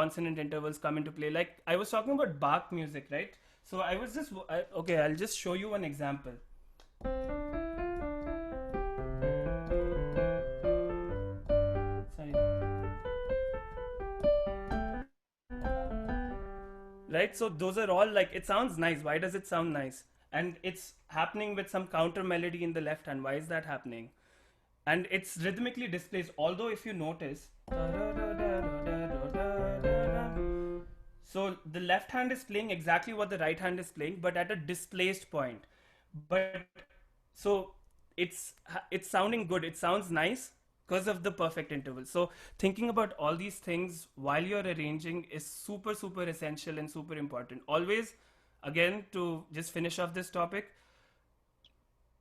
consonant intervals come into play. Like I was talking about Bach music, right? So I was just okay. I'll just show you an example. Sorry. Right, so those are all like, it sounds nice. Why does it sound nice? And it's happening with some counter melody in the left hand. Why is that happening? And it's rhythmically displaced, although if you notice, so the left hand is playing exactly what the right hand is playing, but at a displaced point. But so it's sounding good, it sounds nice because of the perfect interval. So thinking about all these things while you're arranging is super super essential and super important. Always, again, to just finish off this topic,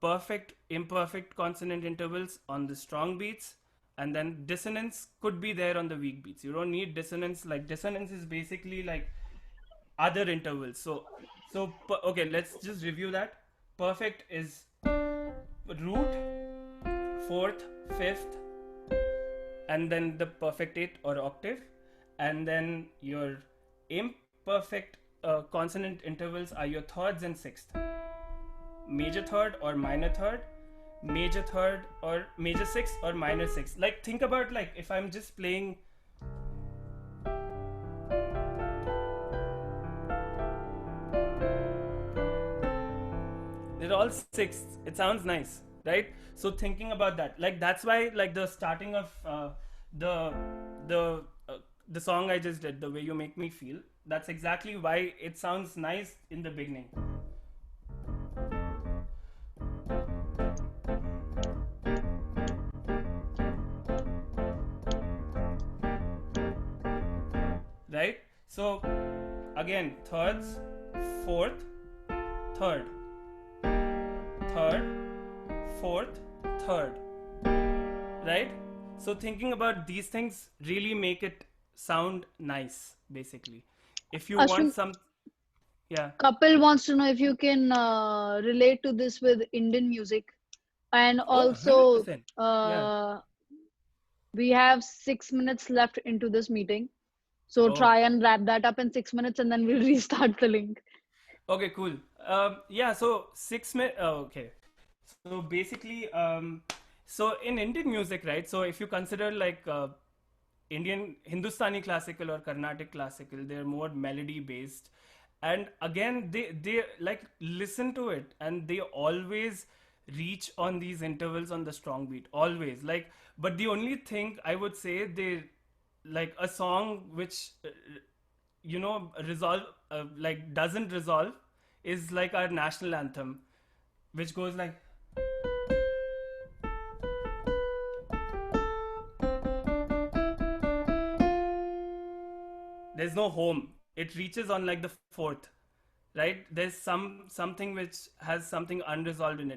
perfect imperfect consonant intervals on the strong beats, and then dissonance could be there on the weak beats. You don't need dissonance. Like dissonance is basically like other intervals. Okay, let's just review that. Perfect is root, fourth, fifth, and then the perfect eighth or octave, and then your imperfect consonant intervals are your thirds and sixth, major third or minor third, major third or major sixth or minor sixth. Like think about, like, if I'm just playing, they're all sixths, it sounds nice, right? So thinking about that, like that's why, like the starting of the the the song I just did, The Way You Make Me Feel, that's exactly why it sounds nice in the beginning. Right? So again, thirds, fourth, third, third, fourth, third, right? So thinking about these things really make it sound nice, basically. If you want Ashwin, some, yeah. Kapil wants to know if you can relate to this with Indian music. And Oh, also, 100%. Yeah. uh, we have 6 minutes left into this meeting. So Oh, try and wrap that up in 6 minutes and then we'll restart the link. okay, cool. Yeah, so 6 minutes. Oh, okay. So basically, so in Indian music, right? So if you consider like Indian Hindustani classical or Carnatic classical, they're more melody based, and again they like listen to it, and they always reach on these intervals on the strong beat, always. Like, but the only thing I would say, they like a song which resolve like doesn't resolve is like our national anthem, which goes like, there's no home, it reaches on like the fourth, right? There's something which has something unresolved in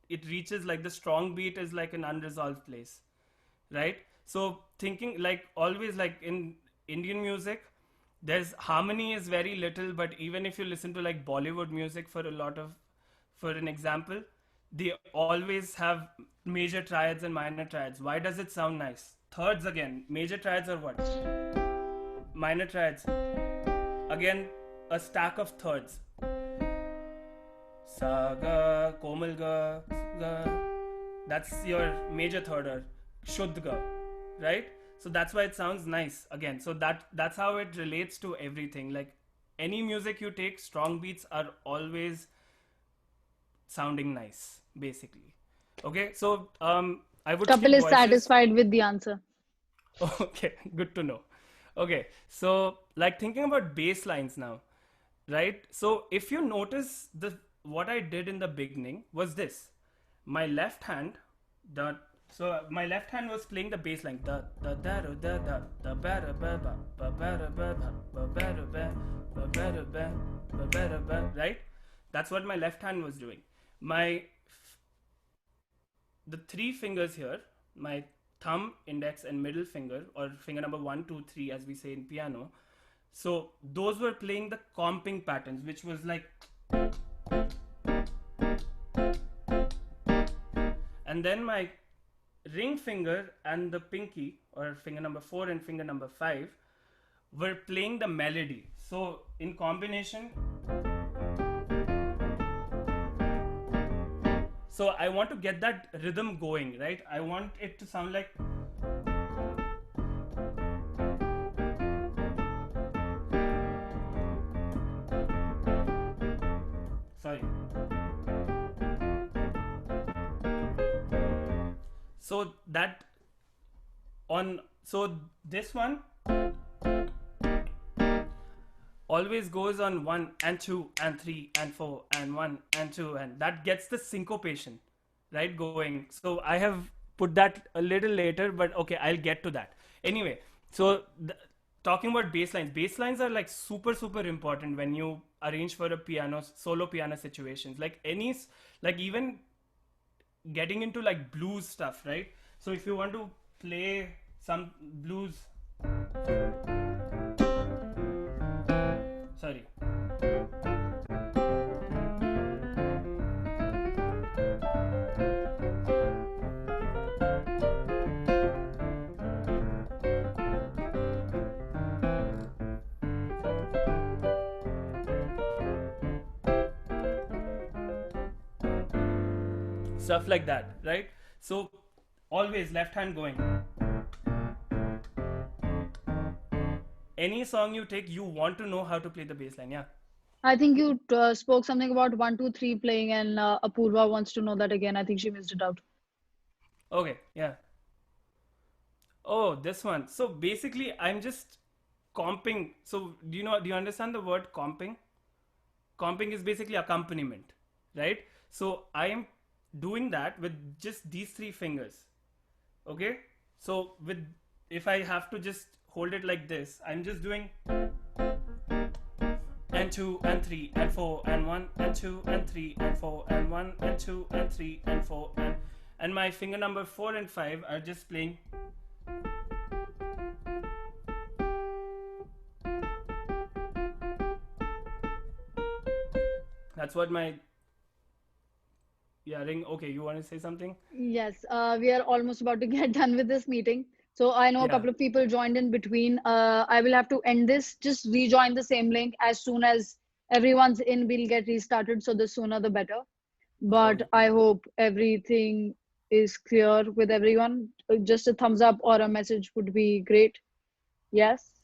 it reaches like the strong beat is like an unresolved place, right? So thinking, like, always, like in Indian music, there's harmony is very little, but even if you listen to like Bollywood music for a lot of, for an example, they always have major triads and minor triads. Why does it sound nice? Thirds, again, major triads are what? Minor triads, again, a stack of thirds. Sa ga, komal ga, ga. That's your major third, or shuddh ga, right? So that's why it sounds nice again. So that's how it relates to everything. Like any music you take, strong beats are always sounding nice, basically. Okay, so I would skip Kapil is voices. satisfied with the answer. Okay, good to know. Okay, so like thinking about bass lines now, right? So if you notice, the what I did in the beginning was this. My left hand, the so my left hand was playing the bass line, da da da da da da ba da ba ba ba ba da ba ba ba da ba ba ba da ba ba ba da ba, right? That's what my left hand was doing. My the three fingers here, my thumb, index, and middle finger, or finger number one, two, three, as we say in piano. So those were playing the comping patterns, which was like, and then my ring finger and the pinky, or finger number four and finger number five, we're playing the melody. So in combination, so I want to get that rhythm going, right? I want it to sound like, sorry. So that on, so this one always goes on 1 and 2 and 3 and 4 and 1 and 2, and that gets the syncopation, right, going. So I have put that a little later, but okay, I'll get to that. Anyway, so talking about bass lines are like super important when you arrange for a piano solo piano situations, like like even getting into like blues stuff, right? So if you want to play some blues, sorry, stuff like that, right? So always left hand going. Any song you take, you want to know how to play the bass line. Yeah. I think you spoke something about 1, 2, 3 playing, and Apurva wants to know that again. I think she missed it out. Okay. Yeah. Oh, this one. So basically, I'm just comping. So do you understand the word comping? Comping is basically accompaniment, right? So I am doing that with just these three fingers. Okay. So with, if I have to just hold it like this, I'm just doing and 2 and 3 and 4 and 1 and 2 and 3 and 4 and 1 and 2 and 3 and 4, and my finger number 4 and 5 are just playing. That's what my, yeah, ring. Okay, you want to say something? Yes, we are almost about to get done with this meeting. So I know a Yeah. couple of people joined in between. I will have to end this. Just rejoin the same link as soon as everyone's in. We'll get restarted. So the sooner the better. But Okay. I hope everything is clear with everyone. Just a thumbs up or a message would be great. Yes.